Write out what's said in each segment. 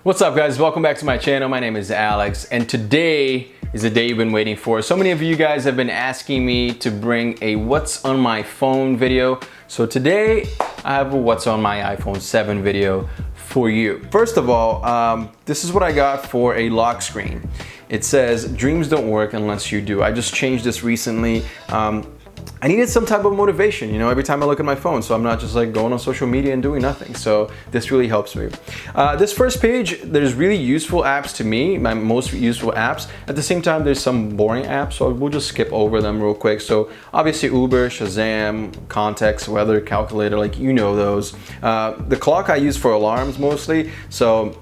What's up, guys? Welcome back to my channel. My name is Alex, and today is the day you've been waiting for. So many of you guys have been asking me to bring a what's on my phone video. So today I have a what's on my iPhone 7 video for you. First of all, this is what I got for a lock screen. It says, dreams don't work unless you do. I just changed this recently. I needed some type of motivation, you know, every time I look at my phone, so I'm not just like going on social media and doing nothing. So this really helps me. This first page, there's really useful apps to me, my most useful apps. At the same time, there's some boring apps, so we'll just skip over them real quick. So obviously Uber, Shazam, Context, Weather, Calculator, like you know those. The clock I use for alarms mostly, so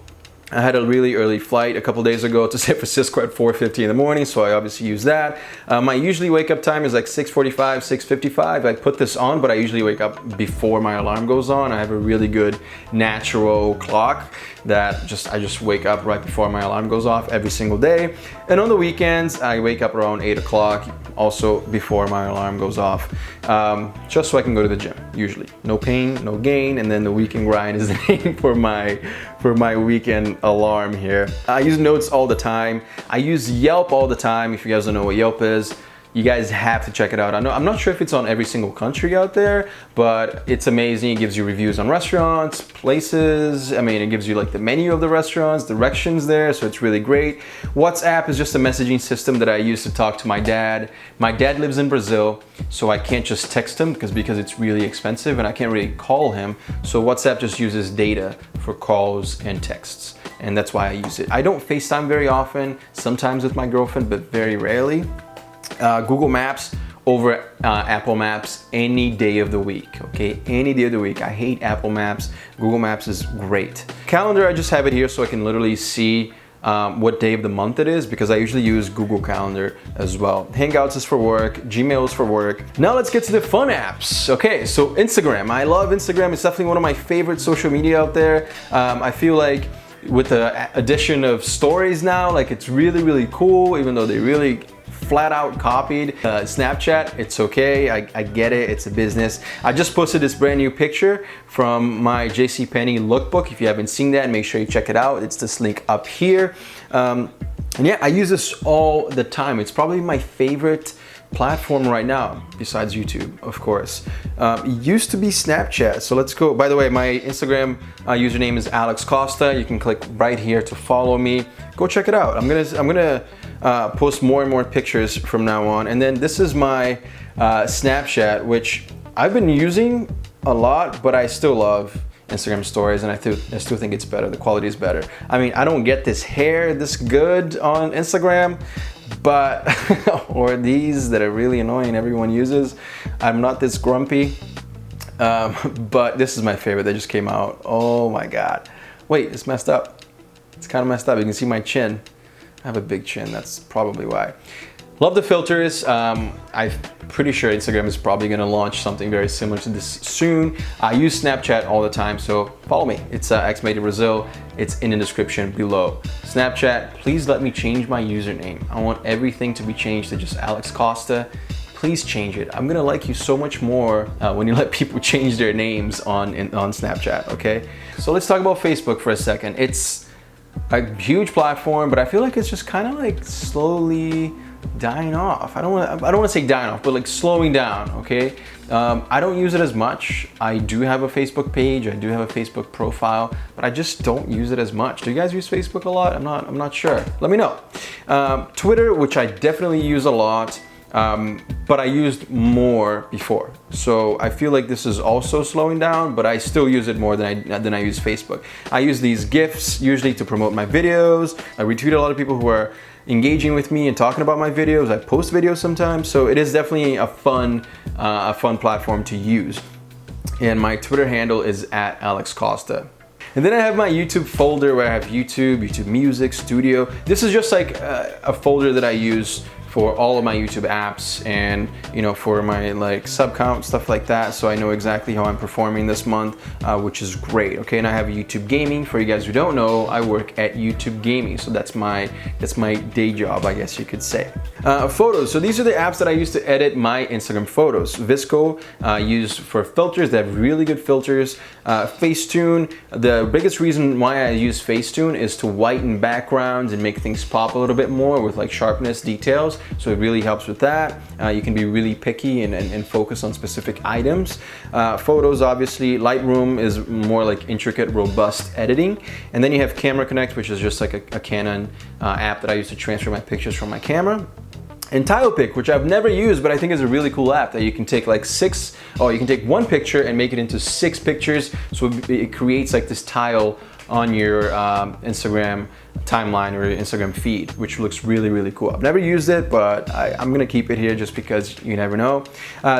I had a really early flight a couple days ago to San Francisco at 4:50 in the morning, so I obviously use that. My usually wake up time is like 6:45, 6:55. I put this on, but I usually wake up before my alarm goes on. I have a really good natural clock that I just wake up right before my alarm goes off every single day. And on the weekends, I wake up around 8 o'clock, also before my alarm goes off, just so I can go to the gym, usually. No pain, no gain, and then the weekend grind is the name for my weekend alarm here. I use Notes all the time. I use Yelp all the time. If you guys don't know what Yelp is, you guys have to check it out. I'm not sure if it's on every single country out there, but it's amazing. It gives you reviews on restaurants, places. I mean, it gives you like the menu of the restaurants, directions there, so it's really great. WhatsApp is just a messaging system that I use to talk to my dad. My dad lives in Brazil, so I can't just text him because it's really expensive and I can't really call him. So WhatsApp just uses data for calls and texts, and that's why I use it. I don't FaceTime very often, sometimes with my girlfriend, but very rarely. Google Maps over Apple Maps any day of the week, okay? Any day of the week. I hate Apple Maps. Google Maps is great. Calendar, I just have it here so I can literally see what day of the month it is, because I usually use Google Calendar as well. Hangouts is for work, Gmail is for work. Now let's get to the fun apps. Okay, so Instagram. I love Instagram. It's definitely one of my favorite social media out there. I feel like with the addition of stories now, like it's really, really cool, even though they really flat out copied Snapchat. It's okay, I get it, it's a business. I just posted this brand new picture from my JCPenney lookbook. If you haven't seen that, make sure you check it out. It's this link up here. And yeah, I use this all the time. It's probably my favorite platform right now, besides YouTube, of course. It used to be Snapchat, so let's go. By the way, my Instagram username is Alex Costa. You can click right here to follow me. Go check it out. I'm gonna post more and more pictures from now on. And then this is my Snapchat, which I've been using a lot, but I still love Instagram stories, and I still think it's better. The quality is better. I mean, I don't get this hair this good on Instagram, but or these that are really annoying everyone uses. I'm not this grumpy, but this is my favorite that just came out. Oh my god. Wait, it's messed up. It's kind of messed up. You can see my chin. I have a big chin, that's probably why. Love the filters. I'm pretty sure Instagram is probably gonna launch something very similar to this soon. I use Snapchat all the time, so follow me. It's Xmade in Brazil. It's in the description below. Snapchat, please let me change my username. I want everything to be changed to just Alex Costa. Please change it. I'm gonna like you so much more when you let people change their names on Snapchat, okay? So let's talk about Facebook for a second. It's a huge platform, but I feel like it's just kind of like slowly dying off. I don't want to say dying off, but like slowing down, okay? I don't use it as much. I do have a Facebook page, I do have a Facebook profile, but I just don't use it as much. Do you guys use Facebook a lot? I'm not sure. Let me know. Twitter, which I definitely use a lot, but I used more before. So I feel like this is also slowing down, but I still use it more than I use Facebook. I use these GIFs usually to promote my videos. I retweet a lot of people who are engaging with me and talking about my videos. I post videos sometimes, so it is definitely a fun platform to use. And my Twitter handle is @AlexCosta. And then I have my YouTube folder where I have YouTube Music, Studio. This is just like a folder that I use for all of my YouTube apps and, you know, for my like sub count, stuff like that. So I know exactly how I'm performing this month, which is great. Okay, and I have YouTube Gaming. For you guys who don't know, I work at YouTube Gaming, so that's my day job, I guess you could say. Photos. So these are the apps that I use to edit my Instagram photos. Visco, used for filters. They have really good filters. Facetune. The biggest reason why I use Facetune is to whiten backgrounds and make things pop a little bit more with like sharpness details. So it really helps with that. You can be really picky and focus on specific items. Photos, obviously. Lightroom is more like intricate, robust editing. And then you have Camera Connect, which is just like a Canon app that I use to transfer my pictures from my camera. And TilePic, which I've never used, but I think is a really cool app that you can take like you can take one picture and make it into 6 pictures. So it creates like this tile on your Instagram timeline or Instagram feed, which looks really, really cool. I've never used it, but I'm gonna keep it here just because you never know.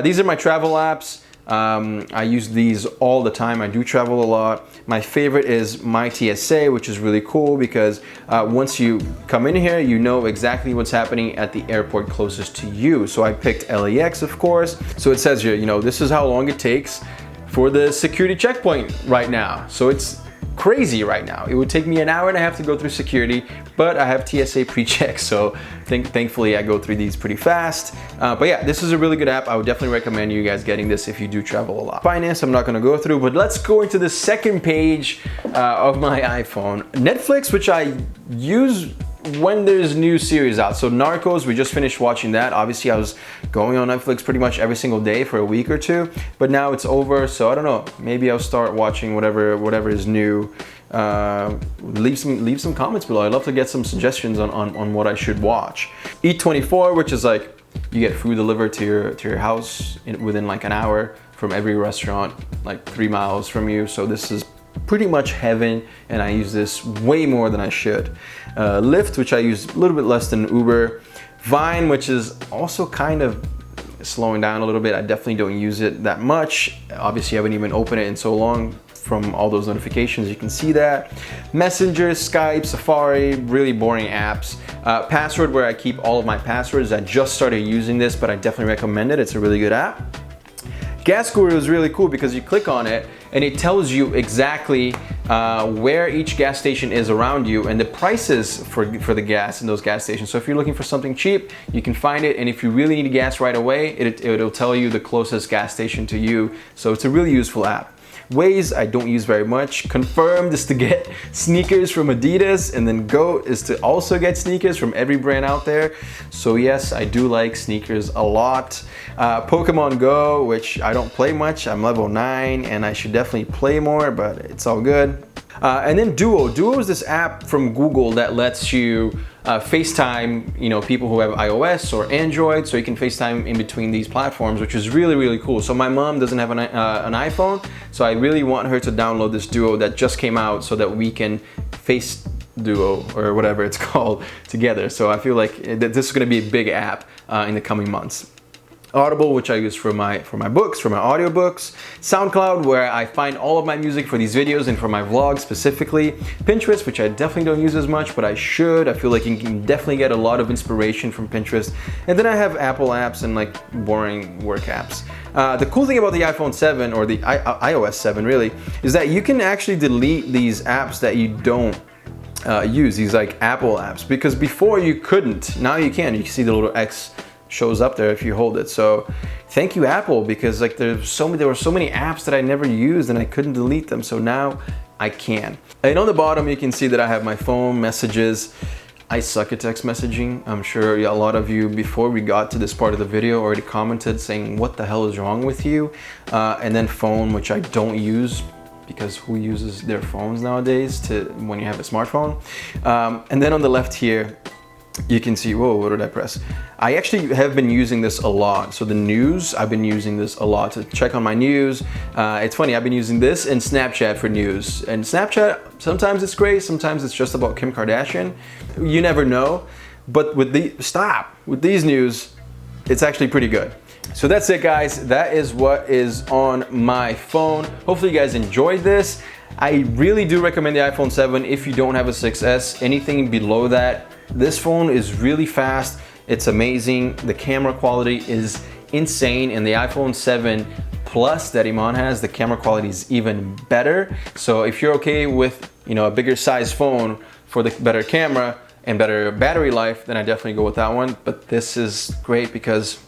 These are my travel apps. I use these all the time. I do travel a lot. My favorite is My TSA, which is really cool because once you come in here, you know exactly what's happening at the airport closest to you. So I picked LAX, of course. So it says here, you know, this is how long it takes for the security checkpoint right now. So it's crazy right now. It would take me an hour and a half to go through security, but I have TSA pre-check, so thankfully I go through these pretty fast. But yeah, this is a really good app. I would definitely recommend you guys getting this if you do travel a lot. Finance, I'm not gonna go through, but let's go into the second page of my iPhone. Netflix, which I use when there's new series out. So Narcos, we just finished watching that. Obviously I was going on Netflix pretty much every single day for a week or two, but now it's over, so I don't know, maybe I'll start watching whatever is new. Leave some comments below. I'd love to get some suggestions on what I should watch. Eat24, which is like you get food delivered to your house within like an hour from every restaurant like 3 miles from you. So this is pretty much heaven, and I use this way more than I should. Lyft, which I use a little bit less than Uber. Vine, which is also kind of slowing down a little bit. I definitely don't use it that much. Obviously, I haven't even opened it in so long from all those notifications. You can see that. Messenger, Skype, Safari, really boring apps. Password, where I keep all of my passwords. I just started using this, but I definitely recommend it. It's a really good app. Gas Guru is really cool because you click on it and it tells you exactly where each gas station is around you and the prices for the gas in those gas stations. So if you're looking for something cheap, you can find it, and if you really need gas right away, it'll tell you the closest gas station to you. So it's a really useful app. Waze, I don't use very much. Confirmed is to get sneakers from Adidas, and then Go is to also get sneakers from every brand out there. So yes, I do like sneakers a lot. Pokemon Go, which I don't play much. I'm level 9 and I should definitely play more, but it's all good. And then Duo. Duo is this app from Google that lets you FaceTime, you know, people who have iOS or Android, so you can FaceTime in between these platforms, which is really, really cool. So my mom doesn't have an iPhone, so I really want her to download this Duo that just came out so that we can Face Duo or whatever it's called together. So I feel like this is going to be a big app in the coming months. Audible, which I use for my books, for my audiobooks. SoundCloud, where I find all of my music for these videos and for my vlogs specifically. Pinterest, which I definitely don't use as much, but I should. I feel like you can definitely get a lot of inspiration from Pinterest. And then I have Apple apps and like boring work apps. The cool thing about the iPhone 7 or the iOS 7 really is that you can actually delete these apps that you don't use, these like Apple apps, because before you couldn't. Now you can. You can see the little X shows up there if you hold it. So thank you, Apple, because like there were so many apps that I never used and I couldn't delete them. So now I can. And on the bottom you can see that I have my phone, messages. I suck at text messaging. I'm sure a lot of you before we got to this part of the video already commented saying what the hell is wrong with you. And then phone, which I don't use, because who uses their phones nowadays when you have a smartphone. And then on the left here, you can see, whoa, what did I press? I actually have been using this a lot. So the news, I've been using this a lot to check on my news. It's funny, I've been using this and Snapchat for news. And Snapchat, sometimes it's great, sometimes it's just about Kim Kardashian. You never know. But with these news, it's actually pretty good. So that's it, guys. That is what is on my phone. Hopefully you guys enjoyed this. I really do recommend the iPhone 7 if you don't have a 6S. Anything below that, this phone is really fast. It's amazing. The camera quality is insane, and the iPhone 7 Plus that Iman has, the camera quality is even better. So if you're okay with, you know, a bigger size phone for the better camera and better battery life, then I definitely go with that one. But this is great because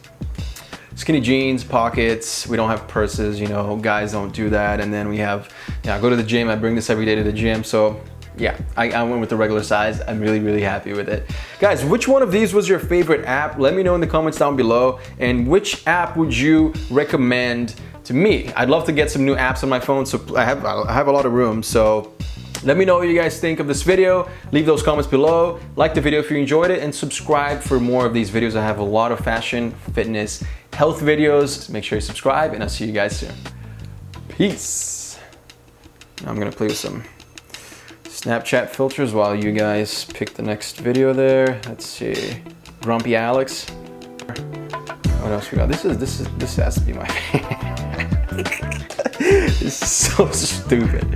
skinny jeans, pockets, we don't have purses, you know, guys don't do that. And then we have, I go to the gym, I bring this every day to the gym. So yeah, I went with the regular size. I'm really happy with it. Guys, which one of these was your favorite app? Let me know in the comments down below. And which app would you recommend to me? I'd love to get some new apps on my phone, so I have a lot of room. So let me know what you guys think of this video. Leave those comments below. Like the video if you enjoyed it, and subscribe for more of these videos. I have a lot of fashion, fitness, health videos. Make sure you subscribe, and I'll see you guys soon. Peace. I'm gonna play with some Snapchat filters while you guys pick the next video there. Let's see. Grumpy Alex. What else we got? This has to be my favorite. This is so stupid.